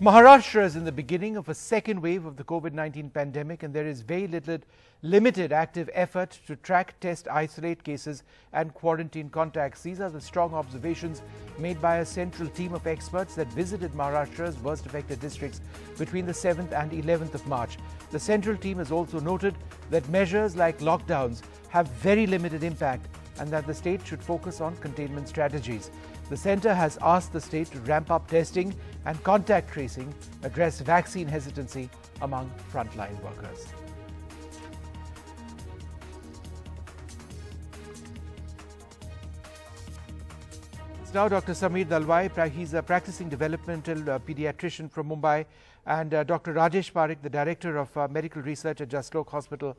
Maharashtra is in the beginning of a second wave of the COVID-19 pandemic, and there is very limited active effort to track, test, isolate cases and quarantine contacts. These are the strong observations made by a central team of experts that visited Maharashtra's worst affected districts between the 7th and 11th of March. The central team has also noted that measures like lockdowns have very limited impact and that the state should focus on containment strategies. The centre has asked the state to ramp up testing and contact tracing, address vaccine hesitancy among frontline workers. It's now Dr. Sameer Dalwai. He's a practicing developmental pediatrician from Mumbai, and Dr. Rajesh Parekh, the Director of Medical Research at Jaslok Hospital.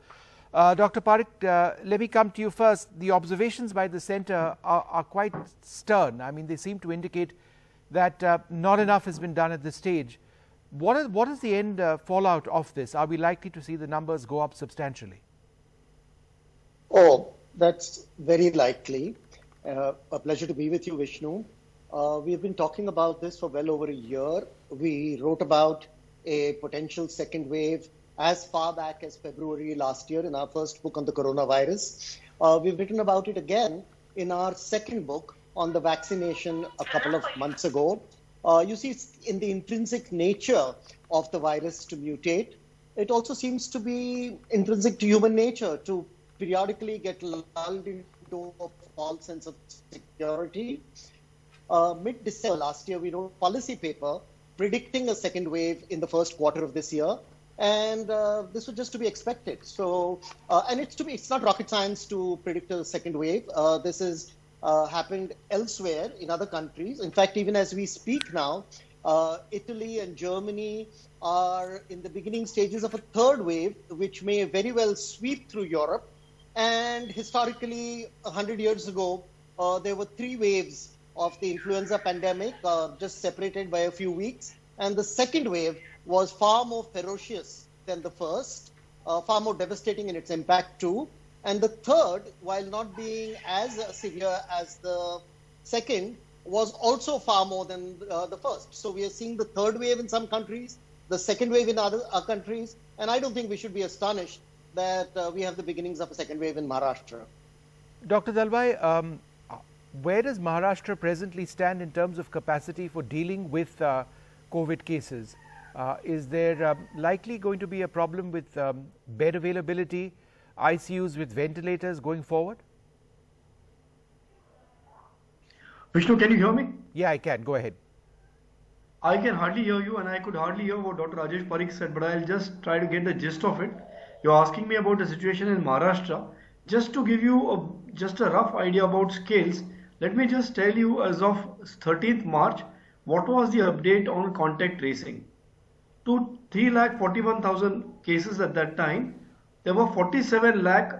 Dr. Parekh, let me come to you first. The observations by the centre are quite stern. I mean, they seem to indicate that not enough has been done at this stage. What is the end fallout of this? Are we likely to see the numbers go up substantially? Oh, that's very likely. A pleasure to be with you, Vishnu. We have been talking about this for well over a year. We wrote about a potential second wave as far back as February last year in our first book on the coronavirus. We've written about it again in our second book on the vaccination a couple of months ago. You see, it's in the intrinsic nature of the virus to mutate. It also seems to be intrinsic to human nature to periodically get lulled into a false sense of security. Mid-December last year, we wrote a policy paper predicting a second wave in the first quarter of this year. And this was just to be expected. So, and it's not rocket science to predict a second wave. This has happened elsewhere in other countries. In fact, even as we speak now, Italy and Germany are in the beginning stages of a third wave, which may very well sweep through Europe. And historically, 100 years ago, there were three waves of the influenza pandemic, just separated by a few weeks. And the second wave was far more ferocious than the first, far more devastating in its impact too. And the third, while not being as severe as the second, was also far more than the first. So we are seeing the third wave in some countries, the second wave in other countries, and I don't think we should be astonished that we have the beginnings of a second wave in Maharashtra. Dr. Dalwai, where does Maharashtra presently stand in terms of capacity for dealing with COVID cases? Is there likely going to be a problem with bed availability, ICUs with ventilators going forward? Vishnu, can you hear me? Yeah, I can. Go ahead. I can hardly hear you, and I could hardly hear what Dr. Rajesh Parekh said, but I'll just try to get the gist of it. You're asking me about the situation in Maharashtra. Just to give you just a rough idea about scales, let me just tell you as of 13th March, what was the update on contact tracing. To 3,41,000 cases at that time, there were 47 lakh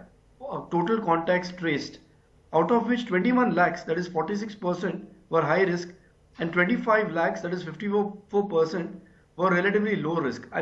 total contacts traced, out of which 21 lakhs, that is 46%, were high risk, and 25 lakhs, that is 54%, were relatively low risk. I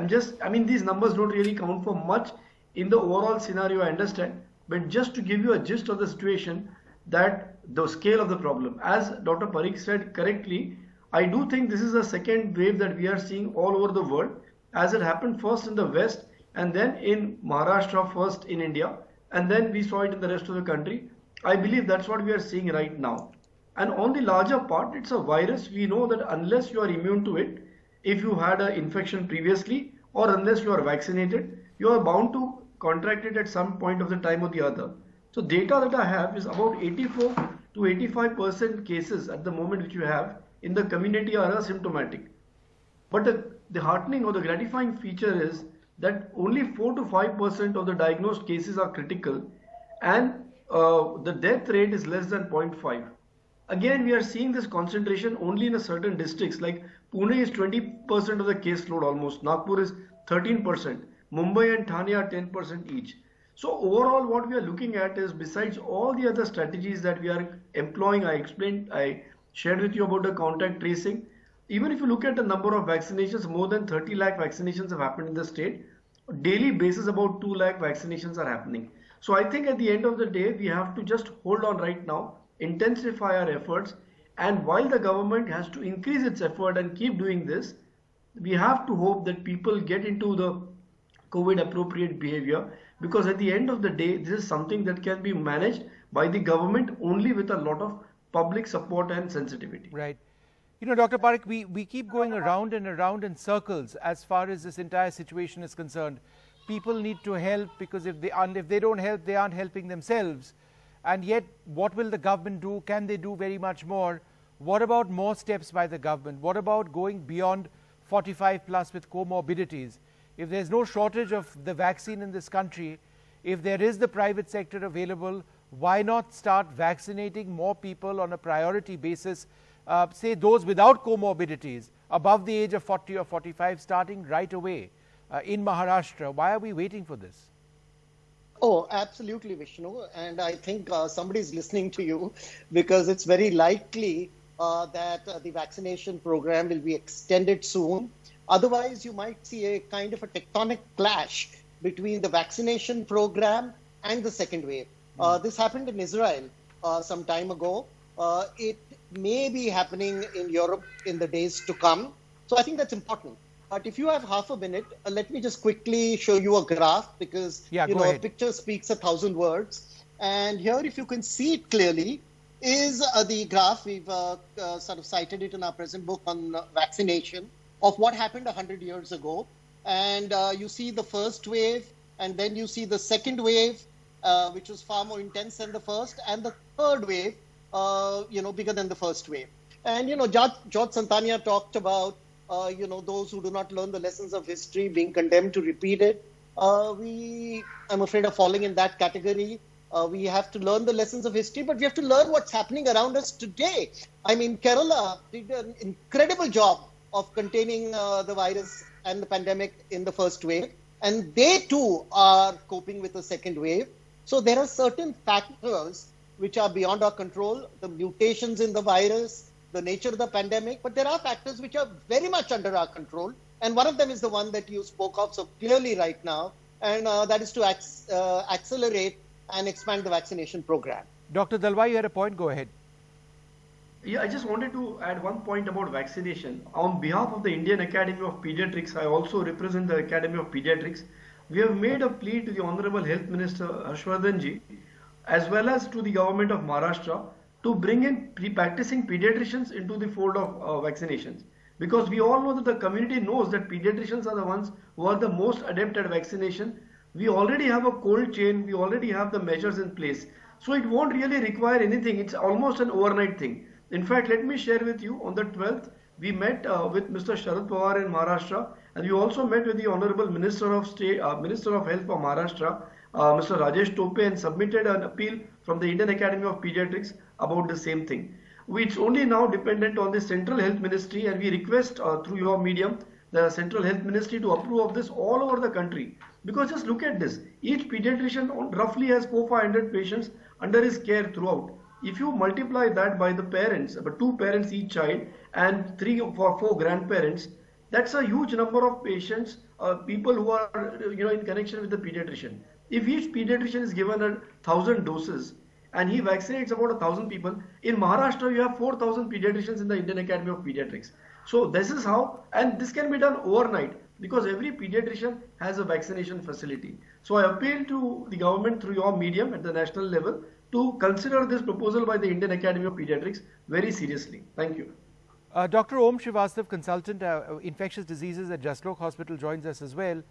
mean, these numbers don't really count for much in the overall scenario, I understand, but just to give you a gist of the situation, that the scale of the problem. As Dr. Parekh said correctly, I do think this is a second wave that we are seeing all over the world, as it happened first in the West and then in Maharashtra, first in India, and then we saw it in the rest of the country. I believe that's what we are seeing right now. And on the larger part, it's a virus. We know that unless you are immune to it, if you had an infection previously, or unless you are vaccinated, you are bound to contract it at some point of the time or the other. So data that I have is about 84 to 85% cases at the moment which you have in the community are asymptomatic. But the heartening or the gratifying feature is that only 4 to 5% of the diagnosed cases are critical, and the death rate is less than 0.5. Again, we are seeing this concentration only in a certain districts, like Pune is 20% of the caseload almost, Nagpur is 13%, Mumbai and Thane are 10% each. So overall what we are looking at is, besides all the other strategies that we are employing, I shared with you about the contact tracing. Even if you look at the number of vaccinations, more than 30 lakh vaccinations have happened in the state. Daily basis, about 2 lakh vaccinations are happening. So I think at the end of the day, we have to just hold on right now, intensify our efforts, and while the government has to increase its effort and keep doing this, we have to hope that people get into the COVID appropriate behavior, because at the end of the day, this is something that can be managed by the government only with a lot of public support and sensitivity. Right. You know, Dr. Parekh, we keep going around and around in circles as far as this entire situation is concerned. People need to help, because if they don't help, they aren't helping themselves. And yet, what will the government do? Can they do very much more? What about more steps by the government? What about going beyond 45 plus with comorbidities? If there's no shortage of the vaccine in this country, if there is the private sector available, why not start vaccinating more people on a priority basis, say those without comorbidities, above the age of 40 or 45, starting right away in Maharashtra? Why are we waiting for this? Oh, absolutely, Vishnu. And I think somebody's listening to you, because it's very likely that the vaccination program will be extended soon. Otherwise, you might see a kind of a tectonic clash between the vaccination program and the second wave. This happened in Israel some time ago. It may be happening in Europe in the days to come. So I think that's important. But if you have half a minute, let me just quickly show you a graph, because a picture speaks 1,000 words. And here, if you can see it clearly, is the graph. We've sort of cited it in our present book on vaccination, of what happened 100 years ago. And you see the first wave, and then you see the second wave, which was far more intense than the first, and the third wave, bigger than the first wave. And, George Santania talked about, those who do not learn the lessons of history being condemned to repeat it. I'm afraid, are falling in that category. We have to learn the lessons of history, but we have to learn what's happening around us today. I mean, Kerala did an incredible job of containing the virus and the pandemic in the first wave, and they too are coping with the second wave. So there are certain factors which are beyond our control, the mutations in the virus, the nature of the pandemic, but there are factors which are very much under our control. And one of them is the one that you spoke of so clearly right now, and that is to accelerate and expand the vaccination program. Dr. Dalwai, you had a point, go ahead. Yeah, I just wanted to add one point about vaccination. On behalf of the Indian Academy of Pediatrics, I also represent the Academy of Pediatrics. We have made a plea to the Honorable Health Minister Harshvardhan ji, as well as to the government of Maharashtra, to bring in practicing pediatricians into the fold of vaccinations. Because we all know that the community knows that pediatricians are the ones who are the most adept at vaccination. We already have a cold chain, we already have the measures in place. So it won't really require anything, it's almost an overnight thing. In fact, let me share with you, on the 12th, we met with Mr. Sharad Pawar in Maharashtra, and we also met with the Honorable Minister of Health for Maharashtra, Mr. Rajesh Tope, and submitted an appeal from the Indian Academy of Pediatrics about the same thing. It's only now dependent on the Central Health Ministry, and we request through your medium, the Central Health Ministry, to approve of this all over the country. Because just look at this, each pediatrician roughly has 400-500 patients under his care throughout. If you multiply that by the parents, about 2 parents each child, and 3 or 4 grandparents, that's a huge number of patients, people who are in connection with the pediatrician. If each pediatrician is given 1,000 doses and he vaccinates about 1,000 people, in Maharashtra you have 4,000 pediatricians in the Indian Academy of Pediatrics. So this is how, and this can be done overnight, because every pediatrician has a vaccination facility. So I appeal to the government through your medium at the national level to consider this proposal by the Indian Academy of Pediatrics very seriously. Thank you. Dr. Om Srivastava, consultant infectious diseases at Jaslok Hospital, joins us as well.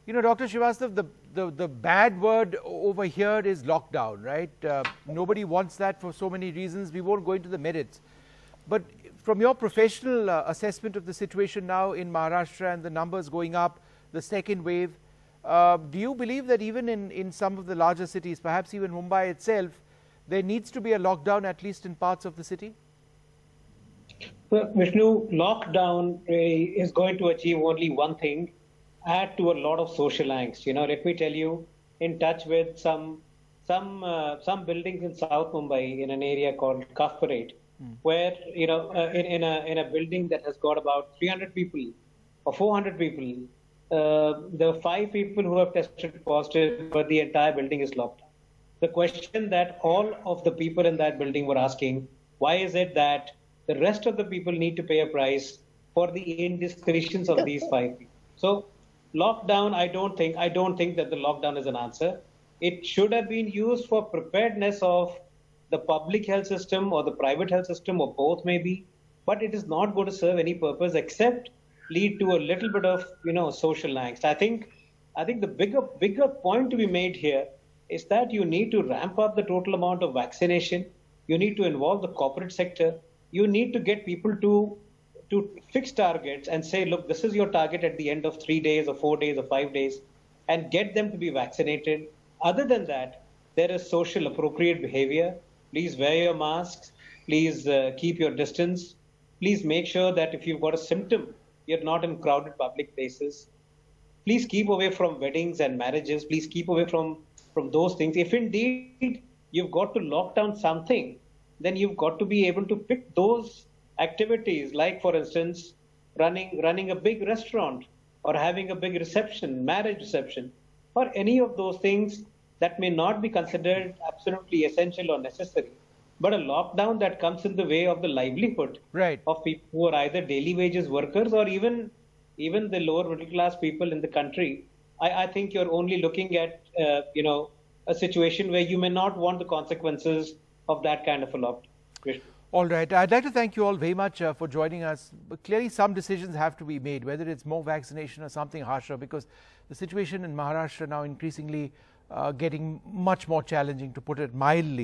Dr. Srivastava, the bad word over here is lockdown, right? Nobody wants that for so many reasons. We won't go into the merits. But from your professional assessment of the situation now in Maharashtra and the numbers going up, the second wave, do you believe that even in some of the larger cities, perhaps even Mumbai itself, there needs to be a lockdown, at least in parts of the city? Well, Vishnu, lockdown is going to achieve only one thing: add to a lot of social angst. Let me tell you, in touch with some buildings in South Mumbai, in an area called Kafparate, where in a building that has got about 300 people or 400 people, the 5 people who have tested positive, but the entire building is locked. The question that all of the people in that building were asking: why is it that the rest of the people need to pay a price for the indiscretions of these 5 people. So lockdown, I don't think that the lockdown is an answer. It should have been used for preparedness of the public health system or the private health system, or both maybe, but it is not going to serve any purpose except lead to a little bit of, social angst. I think the bigger point to be made here is that you need to ramp up the total amount of vaccination. You need to involve the corporate sector. You need to get people to fix targets and say, look, this is your target at the end of 3 days or 4 days or 5 days, and get them to be vaccinated. Other than that, there is social appropriate behavior. Please wear your masks. Please keep your distance. Please make sure that if you've got a symptom, you're not in crowded public places. Please keep away from weddings and marriages. Please keep away from those things. If indeed you've got to lock down something, then you've got to be able to pick those activities, like, for instance, running a big restaurant or having a big reception, marriage reception, or any of those things that may not be considered absolutely essential or necessary. But a lockdown that comes in the way of the livelihood of people who are either daily wages workers or even the lower middle class people in the country, I think you're only looking at a situation where you may not want the consequences of that kind of a lockdown. All right. I'd like to thank you all very much for joining us. But clearly, some decisions have to be made, whether it's more vaccination or something harsher, because the situation in Maharashtra now increasingly getting much more challenging, to put it mildly.